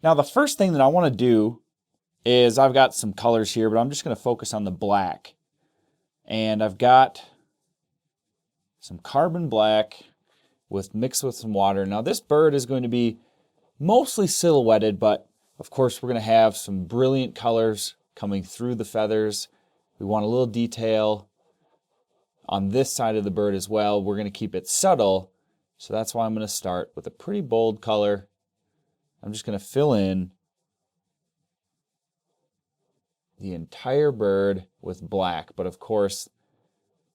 Now the first thing that I want to do is I've got some colors here, but I'm just going to focus on the black. And I've got some carbon black mixed with some water. Now this bird is going to be mostly silhouetted, but of course we're going to have some brilliant colors coming through the feathers. We want a little detail on this side of the bird as well. We're going to keep it subtle, so that's why I'm going to start with a pretty bold color. I'm just going to fill in the entire bird with black, but of course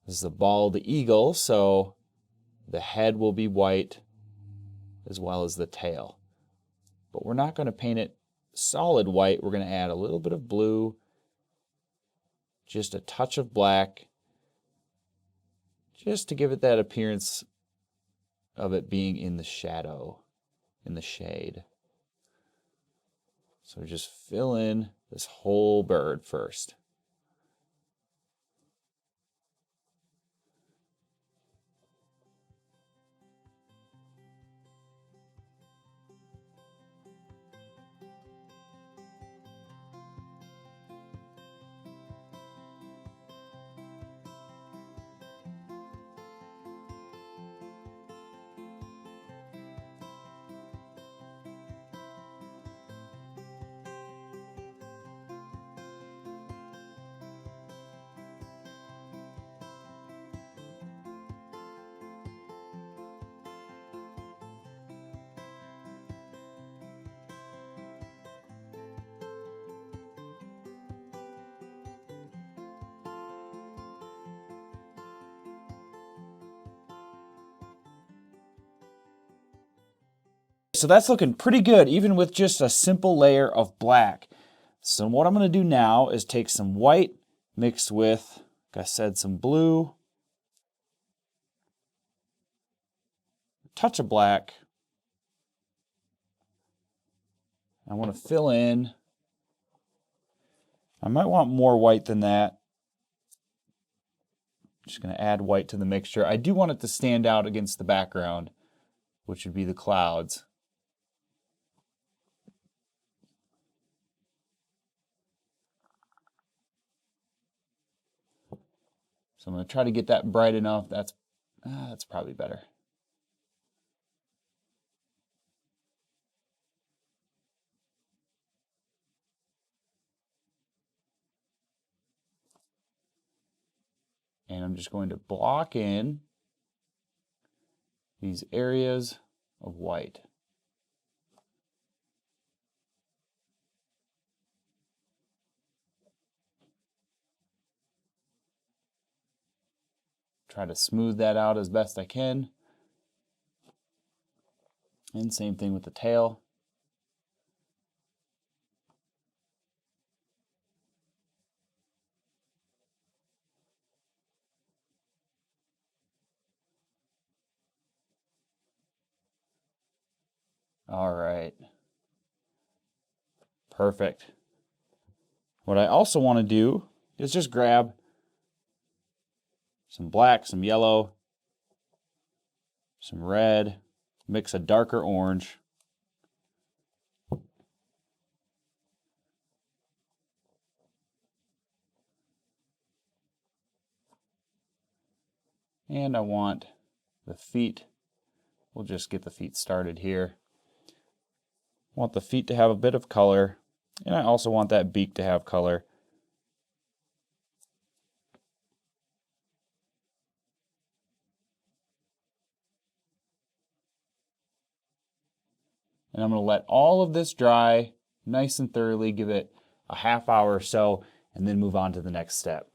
this is a bald eagle, so the head will be white as well as the tail. But we're not going to paint it solid white. We're going to add a little bit of blue, just a touch of black, just to give it that appearance of it being in the shadow, in the shade. So just fill in this whole bird first. So that's looking pretty good, even with just a simple layer of black. So what I'm going to do now is take some white mixed with, like I said, some blue, a touch of black. I want to fill in. I might want more white than that. Just going to add white to the mixture. I do want it to stand out against the background, which would be the clouds. So I'm going to try to get that bright enough. That's probably better. And I'm just going to block in these areas of white. Try to smooth that out as best I can. And same thing with the tail. All right. Perfect. What I also want to do is just grab some black, some yellow, some red, mix a darker orange. And I want the feet. We'll just get the feet started here. I want the feet to have a bit of color, and I also want that beak to have color. And I'm going to let all of this dry nice and thoroughly, give it a half hour or so, and then move on to the next step.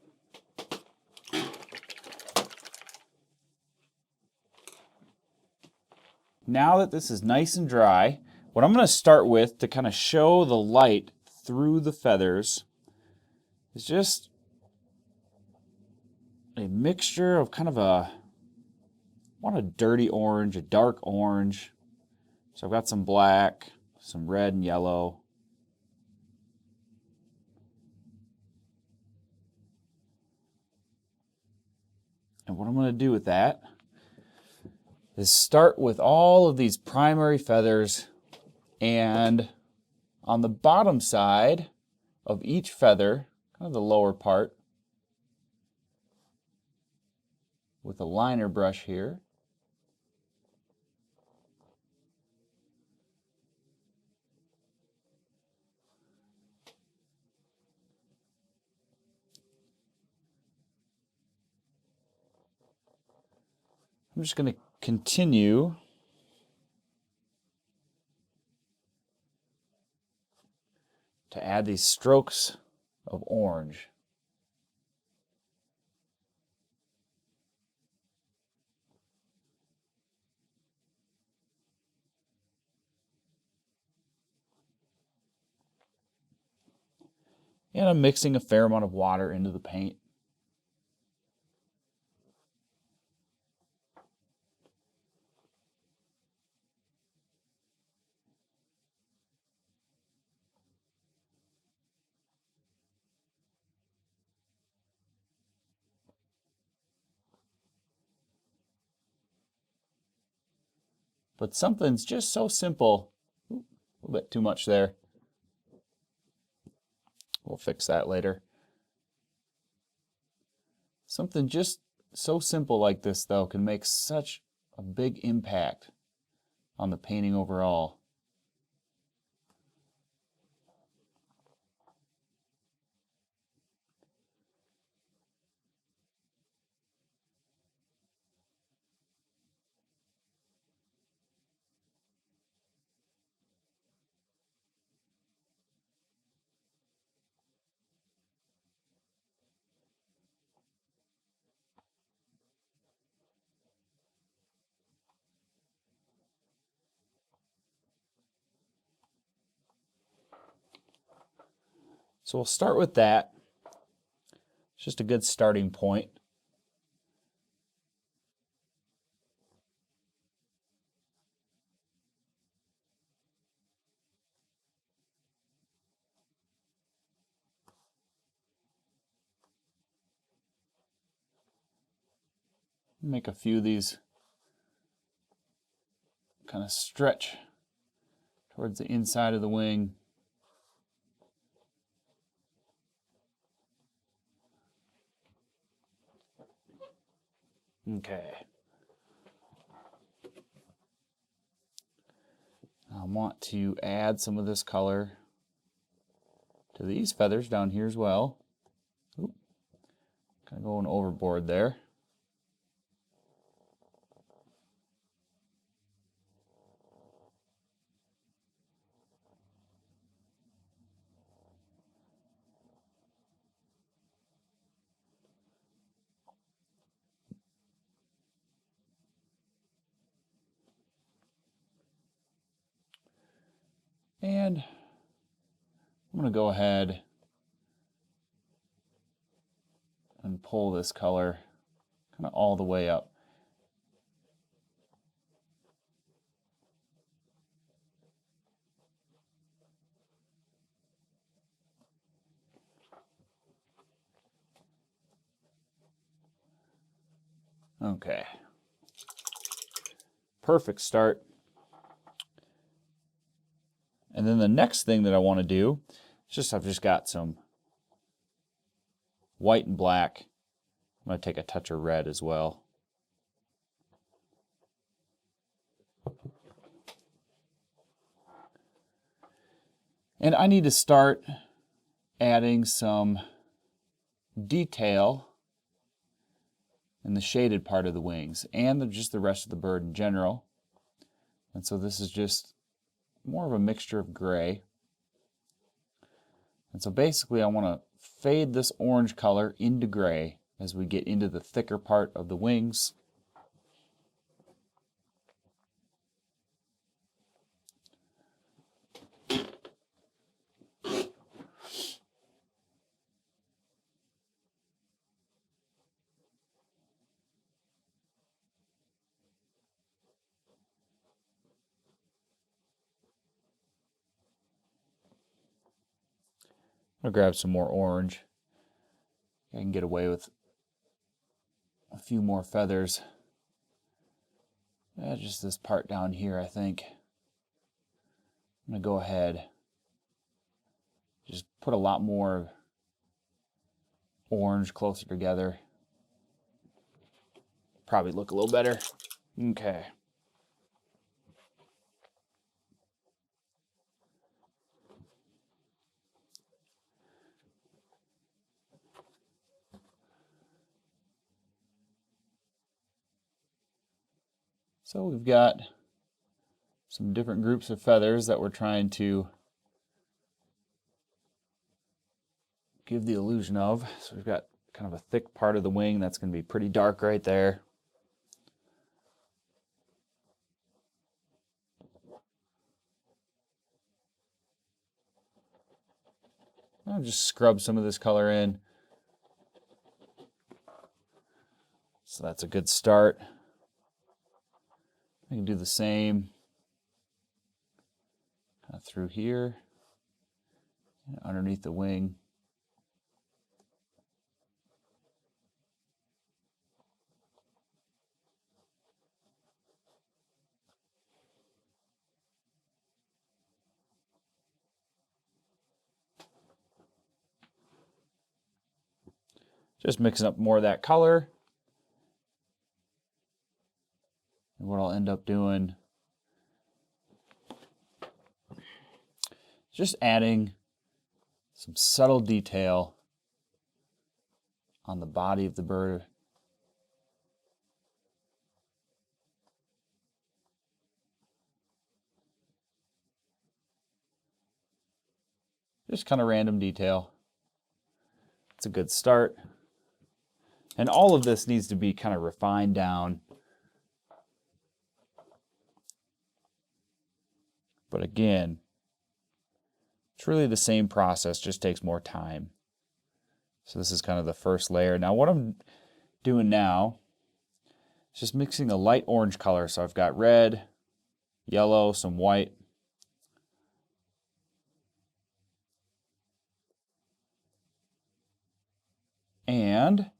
Now that this is nice and dry, what I'm going to start with to kind of show the light through the feathers is just a mixture of kind of I want a dirty orange, a dark orange. So I've got some black, some red and yellow. And what I'm going to do with that is start with all of these primary feathers and on the bottom side of each feather, kind of the lower part, with a liner brush here. I'm just going to continue to add these strokes of orange. And I'm mixing a fair amount of water into the paint. But something's just so simple. Ooh, a little bit too much there. We'll fix that later. Something just so simple like this, though, can make such a big impact on the painting overall. So we'll start with that. It's just a good starting point. Make a few of these kind of stretch towards the inside of the wing. Okay. I want to add some of this color to these feathers down here as well. Oop, kind of going overboard there. And I'm going to go ahead and pull this color kind of all the way up. Okay. Perfect start. And then the next thing that I want to do is I've just got some white and black. I'm going to take a touch of red as well. And I need to start adding some detail in the shaded part of the wings and just the rest of the bird in general. And so this is just more of a mixture of gray. And so basically I want to fade this orange color into gray as we get into the thicker part of the wings. I'll grab some more orange. I can get away with a few more feathers. Just this part down here, I think. I'm going to go ahead Just put a lot more orange closer together. Probably look a little better. Okay. So we've got some different groups of feathers that we're trying to give the illusion of. So we've got kind of a thick part of the wing that's going to be pretty dark right there. I'll just scrub some of this color in. So that's a good start. I can do the same kind of through here, and underneath the wing. Just mixing up more of that color. And what I'll end up doing is just adding some subtle detail on the body of the bird. Just kind of random detail. It's a good start. And all of this needs to be kind of refined down. But again, it's really the same process, just takes more time. So this is kind of the first layer. Now what I'm doing now is just mixing a light orange color. So I've got red, yellow, some white. And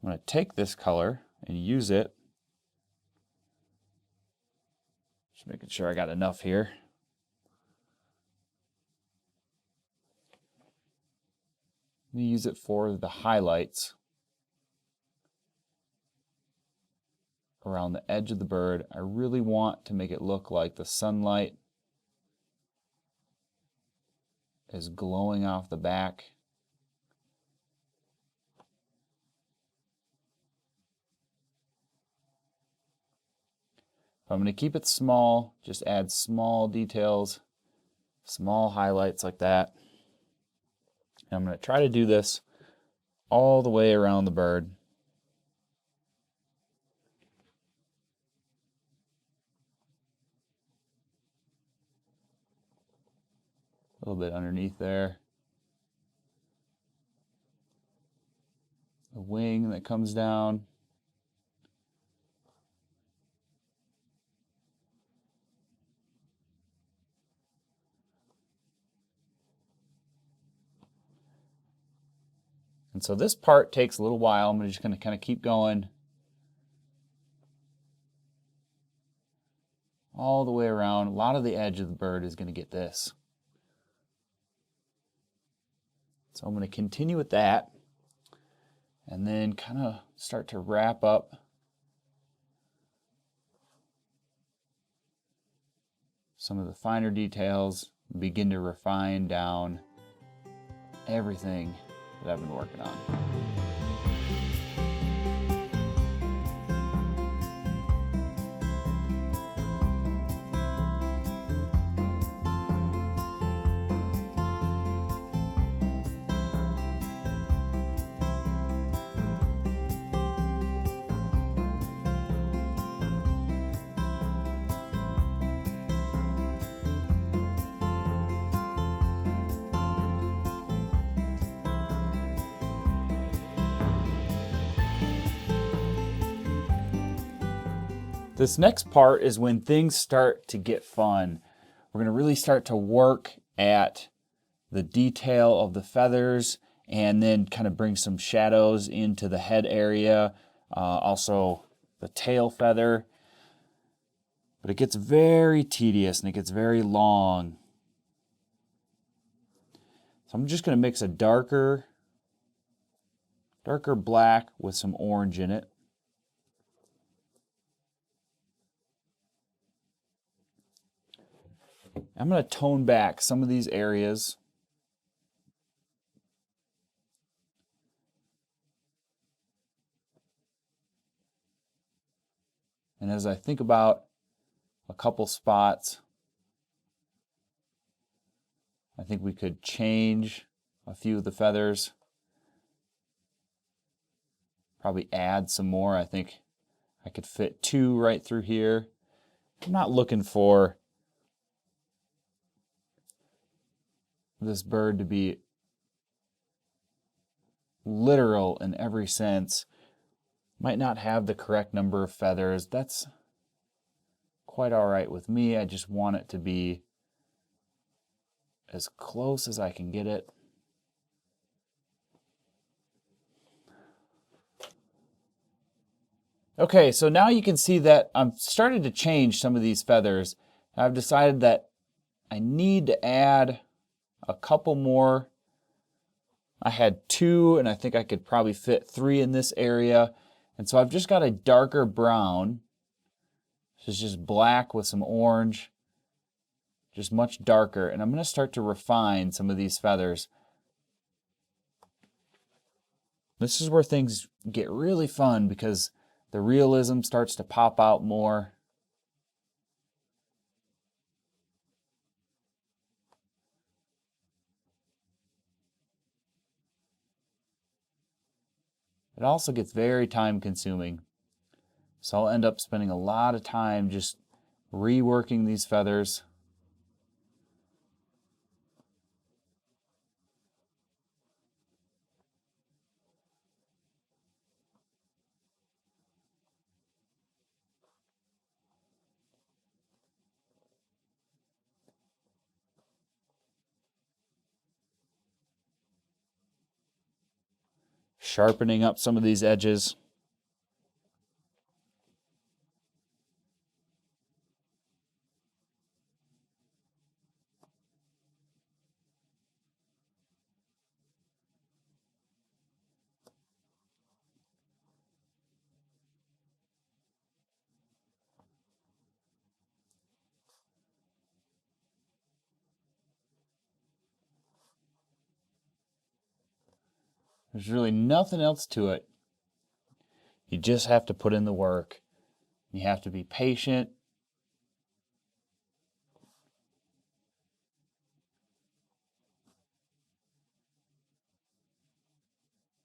I'm going to take this color and use it. Just making sure I got enough here. I'm going to use it for the highlights around the edge of the bird. I really want to make it look like the sunlight is glowing off the back. I'm going to keep it small, just add small details, small highlights like that. And I'm going to try to do this all the way around the bird. A little bit underneath there. The wing that comes down. And so this part takes a little while. I'm just going to kind of keep going all the way around. A lot of the edge of the bird is going to get this. So I'm going to continue with that and then kind of start to wrap up some of the finer details, begin to refine down everything that I've been working on. This next part is when things start to get fun. We're going to really start to work at the detail of the feathers and then kind of bring some shadows into the head area, also the tail feather. But it gets very tedious and it gets very long. So I'm just going to mix a darker black with some orange in it. I'm going to tone back some of these areas. And as I think about a couple spots, I think we could change a few of the feathers. Probably add some more. I think I could fit 2 right through here. I'm not looking for this bird to be literal in every sense. Might not have the correct number of feathers. That's quite all right with me. I just want it to be as close as I can get it. Okay, so now you can see that I'm starting to change some of these feathers. I've decided that I need to add a couple more. I had 2, and I think I could probably fit 3 in this area. And so I've just got a darker brown. This is just black with some orange, just much darker. And I'm going to start to refine some of these feathers. This is where things get really fun because the realism starts to pop out more. It also gets very time consuming. So I'll end up spending a lot of time just reworking these feathers. Sharpening up some of these edges. There's really nothing else to it. You just have to put in the work. You have to be patient.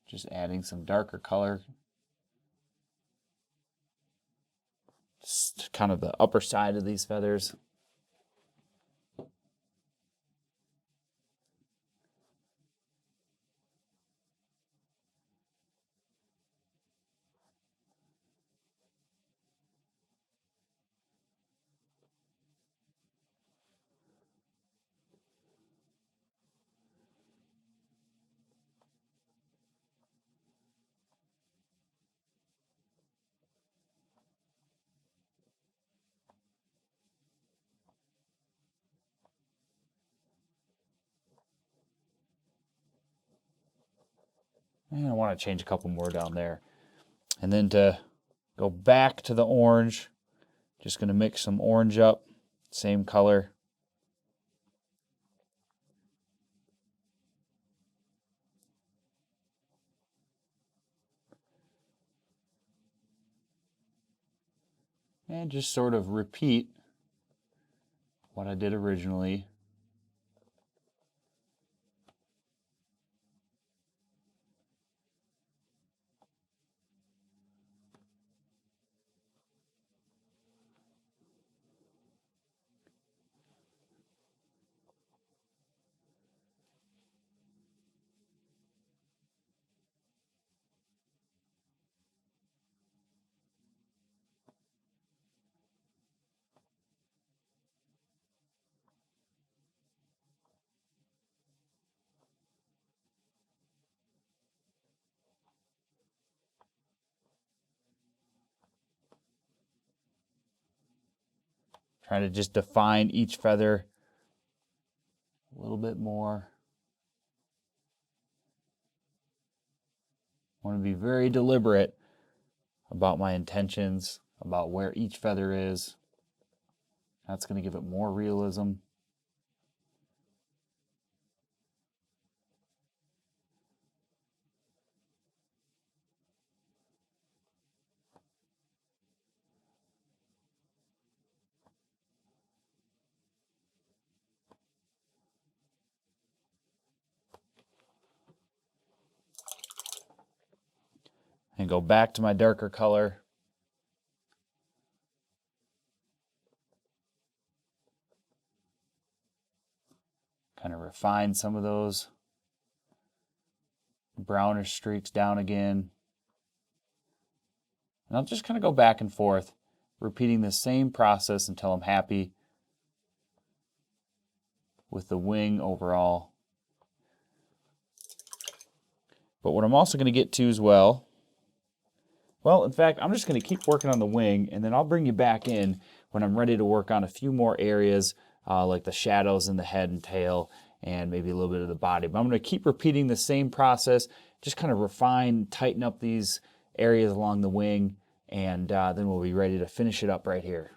Just adding some darker color. Just kind of the upper side of these feathers. And I want to change a couple more down there. And then to go back to the orange, just going to mix some orange up, same color. And just sort of repeat what I did originally. Trying to just define each feather a little bit more. want to be very deliberate about my intentions, about where each feather is. That's going to give it more realism. And go back to my darker color. Kind of refine some of those brownish streaks down again. And I'll just kind of go back and forth, repeating the same process until I'm happy with the wing overall. But what I'm also going to get to as well, in fact, I'm just going to keep working on the wing, and then I'll bring you back in when I'm ready to work on a few more areas, like the shadows in the head and tail, and maybe a little bit of the body. But I'm going to keep repeating the same process, just kind of refine, tighten up these areas along the wing, and then we'll be ready to finish it up right here.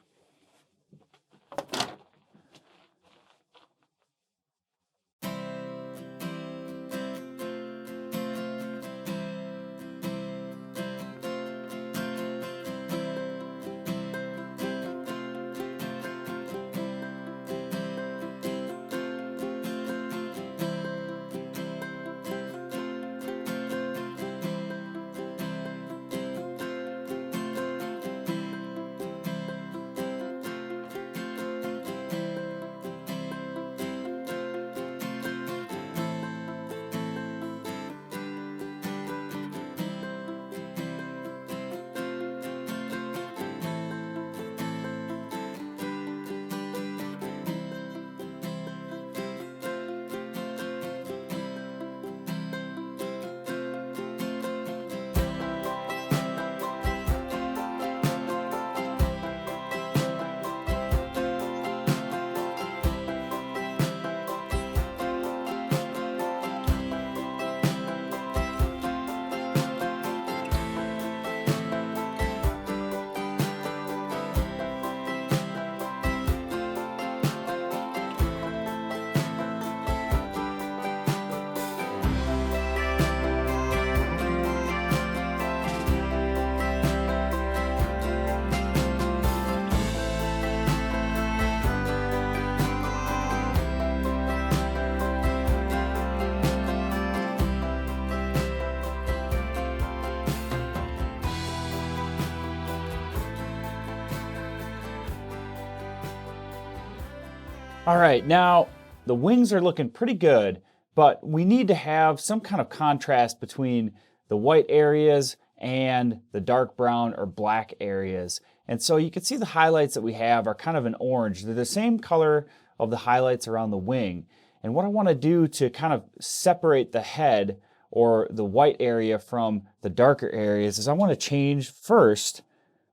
All right, now the wings are looking pretty good, but we need to have some kind of contrast between the white areas and the dark brown or black areas. And so you can see the highlights that we have are kind of an orange. They're the same color of the highlights around the wing. And what I want to do to kind of separate the head or the white area from the darker areas is I want to change first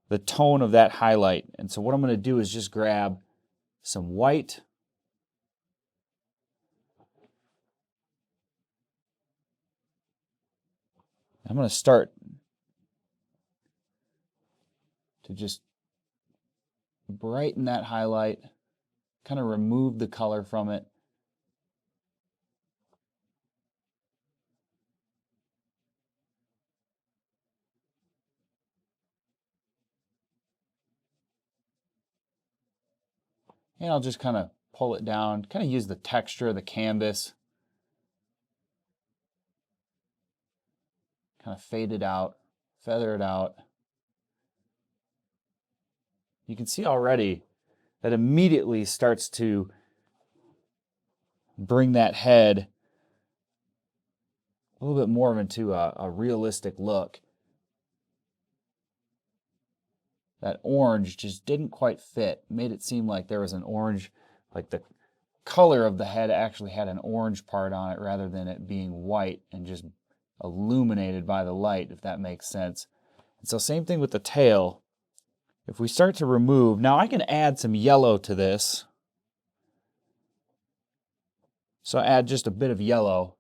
the tone of that highlight. And so what I'm going to do is just grab some white. I'm going to start to just brighten that highlight, kind of remove the color from it. And I'll just kind of pull it down, kind of use the texture of the canvas, kind of fade it out, feather it out. You can see already that immediately starts to bring that head a little bit more into a realistic look. That orange just didn't quite fit, made it seem like there was an orange, like the color of the head actually had an orange part on it rather than it being white and just illuminated by the light, if that makes sense. And so same thing with the tail. If we start to remove, now I can add some yellow to this. So add just a bit of yellow.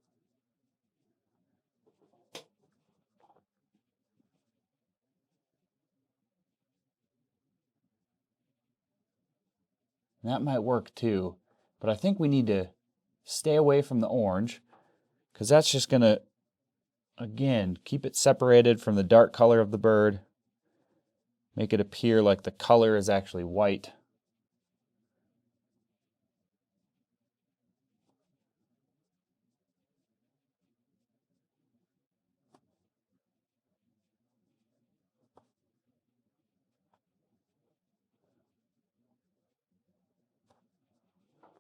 And that might work too. But I think we need to stay away from the orange because that's just going to, again, keep it separated from the dark color of the bird. Make it appear like the color is actually white.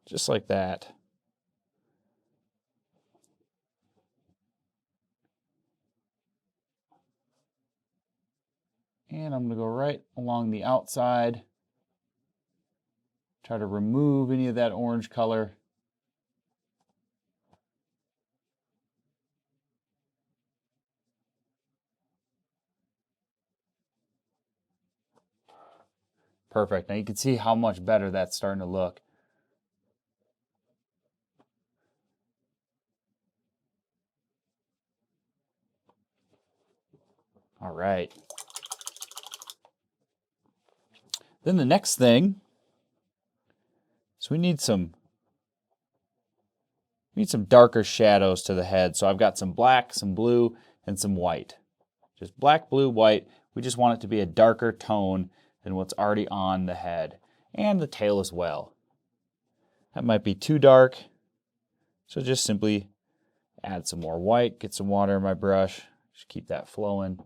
Just like that. And I'm going to go right along the outside. Try to remove any of that orange color. Perfect. Now you can see how much better that's starting to look. All right. Then the next thing is we need some darker shadows to the head. So I've got some black, some blue, and some white. Just black, blue, white. We just want it to be a darker tone than what's already on the head and the tail as well. That might be too dark, so just simply add some more white, get some water in my brush, just keep that flowing.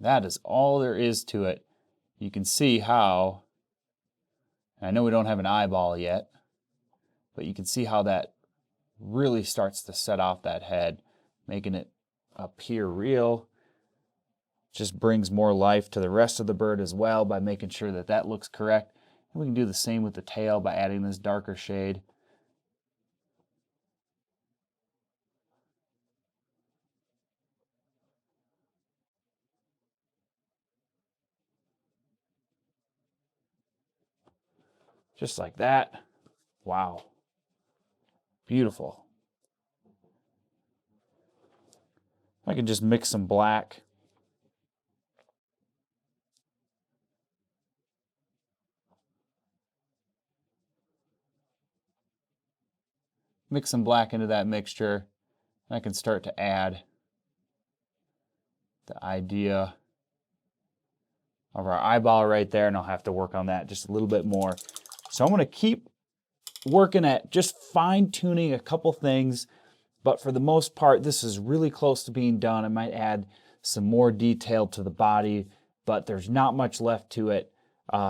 That is all there is to it. You can see how, I know we don't have an eyeball yet, but you can see how that really starts to set off that head, making it appear real. Just brings more life to the rest of the bird as well by making sure that that looks correct. And we can do the same with the tail by adding this darker shade. Just like that. Wow. Beautiful. I can just mix some black. Mix some black into that mixture. And I can start to add the idea of our eyeball right there, and I'll have to work on that just a little bit more. So I'm going to keep working at just fine-tuning a couple things, but for the most part, this is really close to being done. I might add some more detail to the body, but there's not much left to it.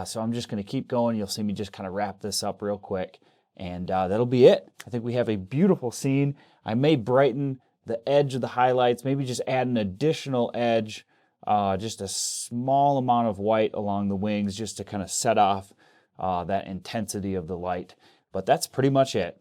So I'm just going to keep going. You'll see me just kind of wrap this up real quick, and that'll be it. I think we have a beautiful scene. I may brighten the edge of the highlights, maybe just add an additional edge, just a small amount of white along the wings just to kind of set off that intensity of the light. But that's pretty much it.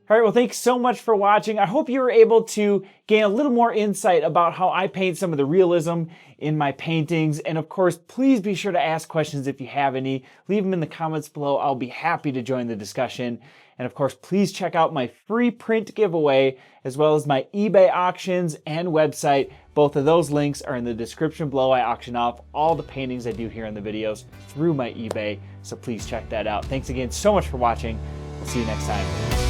All right, well, thanks so much for watching. I hope you were able to gain a little more insight about how I paint some of the realism in my paintings. And of course, please be sure to ask questions if you have any. Leave them in the comments below. I'll be happy to join the discussion. And of course, please check out my free print giveaway, as well as my eBay auctions and website. Both of those links are in the description below. I auction off all the paintings I do here in the videos through my eBay, so please check that out. Thanks again so much for watching. We'll see you next time.